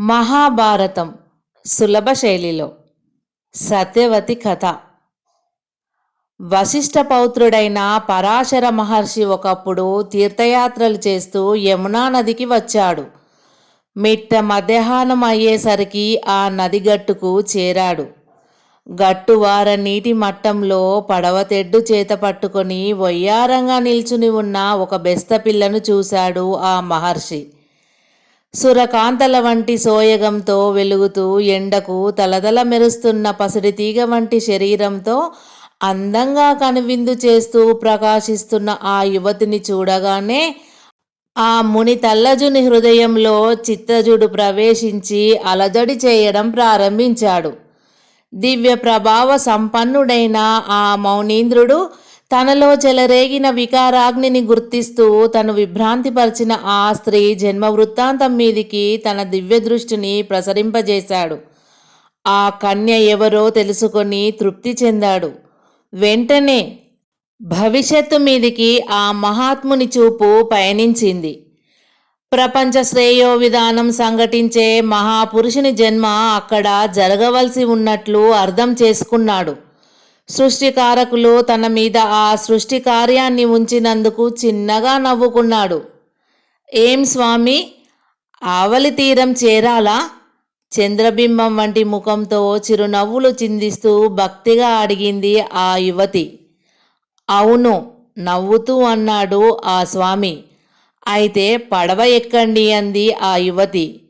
మహాభారతం సులభ శైలిలో సత్యవతి కథ. వశిష్ఠ పౌత్రుడైన పరాశర మహర్షి ఒకప్పుడు తీర్థయాత్రలు చేస్తూ యమునా నదికి వచ్చాడు. మిట్ట మధ్యాహ్నం అయ్యేసరికి ఆ నది గట్టుకు చేరాడు. గట్టువార నీటి మట్టంలో పడవ తెడ్డు చేత పట్టుకొని వయ్యారంగా నిల్చుని ఉన్న ఒక బెస్త పిల్లను చూశాడు ఆ మహర్షి. సురకాంతల వంటి సోయగంతో వెలుగుతూ ఎండకు తలదల మెరుస్తున్న పసిడి తీగ వంటి శరీరంతో అందంగా కనువిందు చేస్తూ ప్రకాశిస్తున్న ఆ యువతిని చూడగానే ఆ ముని తల్లజుని హృదయంలో చిత్తజుడు ప్రవేశించి అలజడి చేయడం ప్రారంభించాడు. దివ్య ప్రభావ సంపన్నుడైన ఆ మౌనీంద్రుడు తనలో చెలరేగిన వికారాగ్నిని గుర్తిస్తూ తను విభ్రాంతిపరిచిన ఆ స్త్రీ జన్మ వృత్తాంతం మీదికి తన దివ్య దృష్టిని ప్రసరింపజేశాడు. ఆ కన్య ఎవరో తెలుసుకొని తృప్తి చెందాడు. వెంటనే భవిష్యత్తు మీదికి ఆ మహాత్ముని చూపు పయనించింది. ప్రపంచ శ్రేయో విధానం సంఘటించే మహాపురుషుని జన్మ అక్కడ జరగవలసి ఉన్నట్లు అర్థం చేసుకున్నాడు. సృష్టికారకులు తన మీద ఆ సృష్టి కార్యాన్ని ఉంచినందుకు చిన్నగా నవ్వుకున్నాడు. ఏం స్వామి, ఆవలి తీరం చేరాలా? చంద్రబింబం వంటి ముఖంతో చిరునవ్వులు చిందిస్తూ భక్తిగా అడిగింది ఆ యువతి. అవును, నవ్వుతూ అన్నాడు ఆ స్వామి. అయితే పడవ ఎక్కండి అంది ఆ యువతి.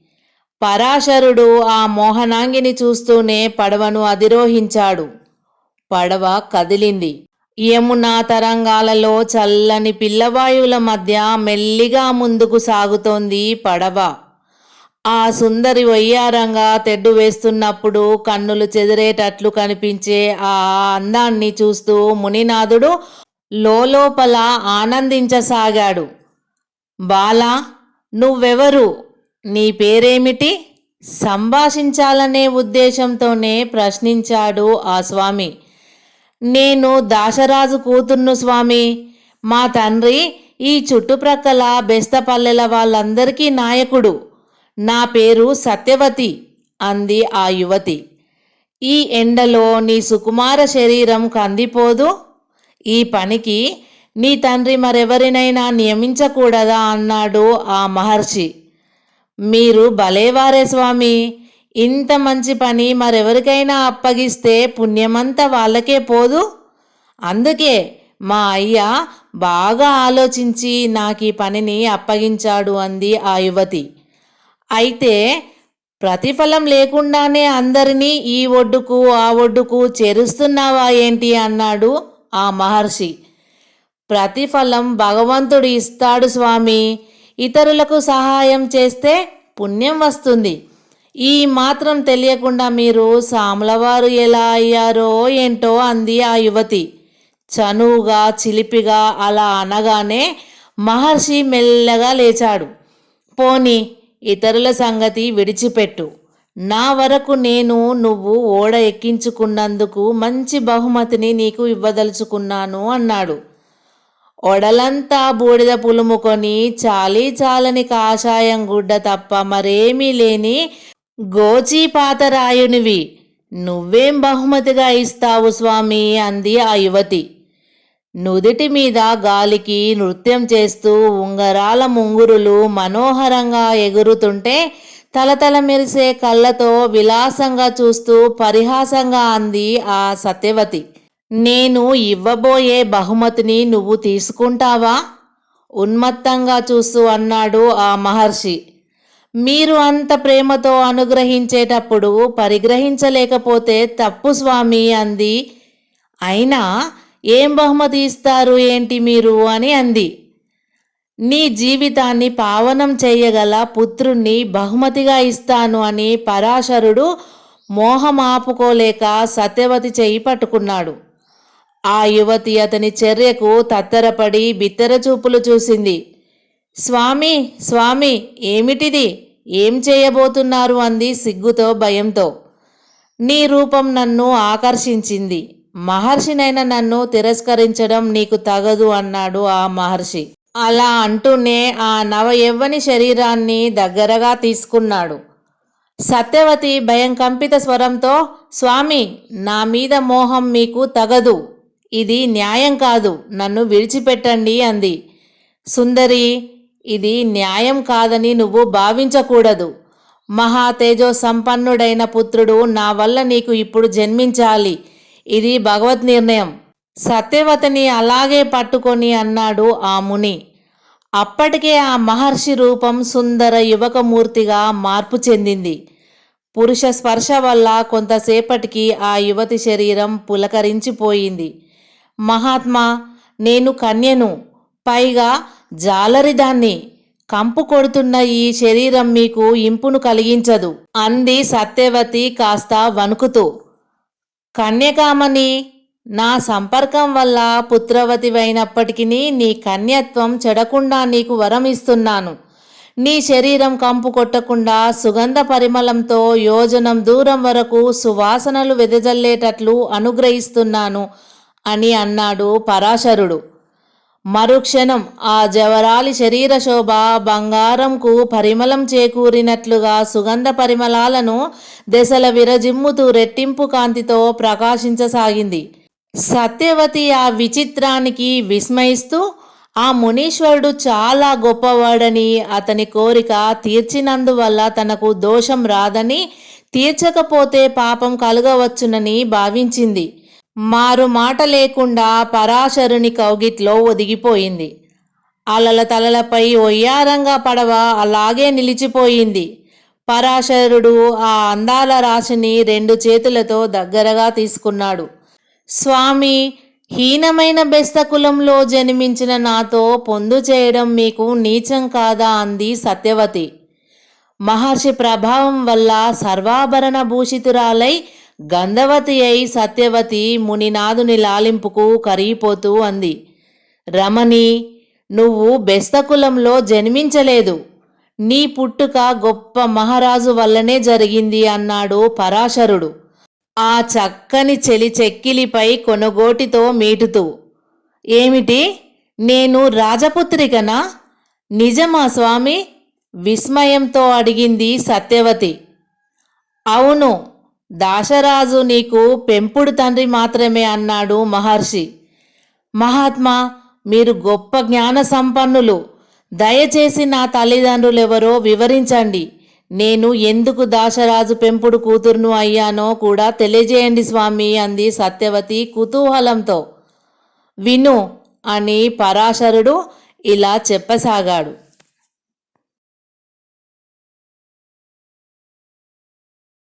పరాశరుడు ఆ మోహనాంగిని చూస్తూనే పడవను అధిరోహించాడు. పడవ కదిలింది. యమునా తరంగాలలో చల్లని పిల్లవాయువుల మధ్య మెల్లిగా ముందుకు సాగుతోంది పడవ. ఆ సుందరి వయ్యారంగా తెడ్డు వేస్తున్నప్పుడు కన్నులు చెదిరేటట్లు కనిపించే ఆ అందాన్ని చూస్తూ మునినాథుడు లోపల ఆనందించసాగాడు. బాలా, నువ్వెవరు? నీ పేరేమిటి? సంభాషించాలనే ఉద్దేశంతోనే ప్రశ్నించాడు ఆ స్వామి. నేను దాశరాజు కూతుర్ను స్వామి. మా తండ్రి ఈ చుట్టుప్రక్కల బెస్తపల్లెల వాళ్ళందరికీ నాయకుడు. నా పేరు సత్యవతి అంది ఆ యువతి. ఈ ఎండలో నీ సుకుమార శరీరం కందిపోదు. ఈ పనికి నీ తండ్రి మరెవరినైనా నియమించకూడదా అన్నాడు ఆ మహర్షి. మీరు భలేవారే స్వామి. ఇంత మంచి పని మరెవరికైనా అప్పగిస్తే పుణ్యమంతా వాళ్ళకే పోదు. అందుకే మా అయ్య బాగా ఆలోచించి నాకు ఈ పనిని అప్పగించాడు అంది ఆ యువతి. అయితే ప్రతిఫలం లేకుండానే అందరినీ ఈ ఒడ్డుకు ఆ ఒడ్డుకు చేరుస్తున్నావా ఏంటి అన్నాడు ఆ మహర్షి. ప్రతిఫలం భగవంతుడు ఇస్తాడు స్వామి. ఇతరులకు సహాయం చేస్తే పుణ్యం వస్తుంది. ఈ మాత్రం తెలియకుండా మీరు సాములవారు ఎలా అయ్యారో ఏంటో అంది ఆ యువతి. చనువుగా చిలిపిగా అలా అనగానే మహర్షి మెల్లగా లేచాడు. పోని ఇతరుల సంగతి విడిచిపెట్టు. నా వరకు నువ్వు ఓడ ఎక్కించుకున్నందుకు మంచి బహుమతిని నీకు ఇవ్వదలుచుకున్నాను అన్నాడు. ఒడలంతా బూడిద పులుముకొని చాలీ చాలని కాషాయం గుడ్డ తప్ప మరేమీ లేని గోచీపాతరాయునివి. నువ్వేం బహుమతిగా ఇస్తావు స్వామి అంది ఆ యువతి. నుదిటి మీద గాలికి నృత్యం చేస్తూ ఉంగరాల ముంగురులు మనోహరంగా ఎగురుతుంటే తలతల మెరిసే కళ్ళతో విలాసంగా చూస్తూ పరిహాసంగా అంది ఆ సత్యవతి. నేను ఇవ్వబోయే బహుమతిని నువ్వు తీసుకుంటావా? ఉన్మత్తంగా చూస్తూ అన్నాడు ఆ మహర్షి. మీరు అంత ప్రేమతో అనుగ్రహించేటప్పుడు పరిగ్రహించలేకపోతే తప్పు స్వామి అంది. అయినా ఏం బహుమతి ఇస్తారు ఏంటి మీరు అని అంది. నీ జీవితాన్ని పావనం చేయగల పుత్రుణ్ణి బహుమతిగా ఇస్తాను అని పరాశరుడు మోహమాపుకోలేక సత్యవతి చెయ్యి పట్టుకున్నాడు. ఆ యువతి అతని చర్యకు తత్తరపడి బిత్తర చూపులు చూసింది. స్వామి, స్వామి, ఏమిటిది? ఏం చేయబోతున్నారు అంది సిగ్గుతో భయంతో. నీ రూపం నన్ను ఆకర్షించింది. మహర్షినైన నన్ను తిరస్కరించడం నీకు తగదు అన్నాడు ఆ మహర్షి. అలా అంటూనే ఆ నవ యవ్వని శరీరాన్ని దగ్గరగా తీసుకున్నాడు. సత్యవతి భయం కంపిత స్వరంతో, స్వామి, నా మీద మోహం మీకు తగదు. ఇది న్యాయం కాదు. నన్ను విడిచిపెట్టండి అంది. సుందరి, ఇది న్యాయం కాదని నువ్వు భావించకూడదు. మహా తేజో సంపన్నుడైన పుత్రుడు నా వల్ల నీకు ఇప్పుడు జన్మించాలి. ఇది భగవత్ నిర్ణయం. సత్యవతిని అలాగే పట్టుకొని అన్నాడు ఆ ముని. అప్పటికే ఆ మహర్షి రూపం సుందర యువకమూర్తిగా మార్పు చెందింది. పురుష స్పర్శ వల్ల కొంతసేపటికి ఆ యువతి శరీరం పులకరించిపోయింది. మహాత్మా, నేను కన్యను, పైగా జాలరిదాన్ని. కంపు కొడుతున్న ఈ శరీరం మీకు ఇంపును కలిగించదు అంది సత్యవతి కాస్త వణుకుతూ. కన్యకామని, నా సంపర్కం వల్ల పుత్రవతివైనప్పటికీ నీ కన్యత్వం చెడకుండా నీకు వరం ఇస్తున్నాను. నీ శరీరం కంపు కొట్టకుండా సుగంధ పరిమళంతో యోజనం దూరం వరకు సువాసనలు వెదజల్లేటట్లు అనుగ్రహిస్తున్నాను అని అన్నాడు పరాశరుడు. మరుక్షణం ఆ జవరాలి శరీర శోభ బంగారంకు పరిమళం చేకూరినట్లుగా సుగంధ పరిమళాలను దశల విరజిమ్ముతూ రెట్టింపు కాంతితో ప్రకాశించసాగింది. సత్యవతి ఆ విచిత్రానికి విస్మయిస్తూ, ఆ మునీశ్వరుడు చాలా గొప్పవాడని, అతని కోరిక తీర్చినందువల్ల తనకు దోషం రాదని, తీర్చకపోతే పాపం కలగవచ్చునని భావించింది. మారు మాట లేకుండా పరాశరుని కౌగిట్లో ఒదిగిపోయింది. అలల తలలపై ఒయ్యారంగా పడవ అలాగే నిలిచిపోయింది. పరాశరుడు ఆ అందాల రాశిని 2 చేతులతో దగ్గరగా తీసుకున్నాడు. స్వామి, హీనమైన బెస్తకులంలో జన్మించిన నాతో పొందు చేయడం మీకు నీచం కాదా అంది సత్యవతి. మహర్షి ప్రభావం వల్ల సర్వాభరణ భూషితురాలై గంధవతి అయి సత్యవతి మునినాథుని లాలింపుకు కరిగిపోతూ అంది. రమణి, నువ్వు బెస్తకులంలో జన్మించలేదు. నీ పుట్టుక గొప్ప మహారాజు వల్లనే జరిగింది అన్నాడు పరాశరుడు ఆ చక్కని చెలి చెక్కిలిపై కొనగోటితో మీటుతూ. ఏమిటి, నేను రాజపుత్రికనా? నిజమా స్వామి? విస్మయంతో అడిగింది సత్యవతి. అవును, దాశరాజు నీకు పెంపుడు తండ్రి మాత్రమే అన్నాడు మహర్షి. మహాత్మా, మీరు గొప్ప జ్ఞాన సంపన్నులు. దయచేసి నా తల్లిదండ్రులెవరో వివరించండి. నేను ఎందుకు దాశరాజు పెంపుడు కూతురును అయ్యానో కూడా తెలియజేయండి స్వామి అంది సత్యవతి కుతూహలంతో. విను అని పరాశరుడు ఇలా చెప్పసాగాడు.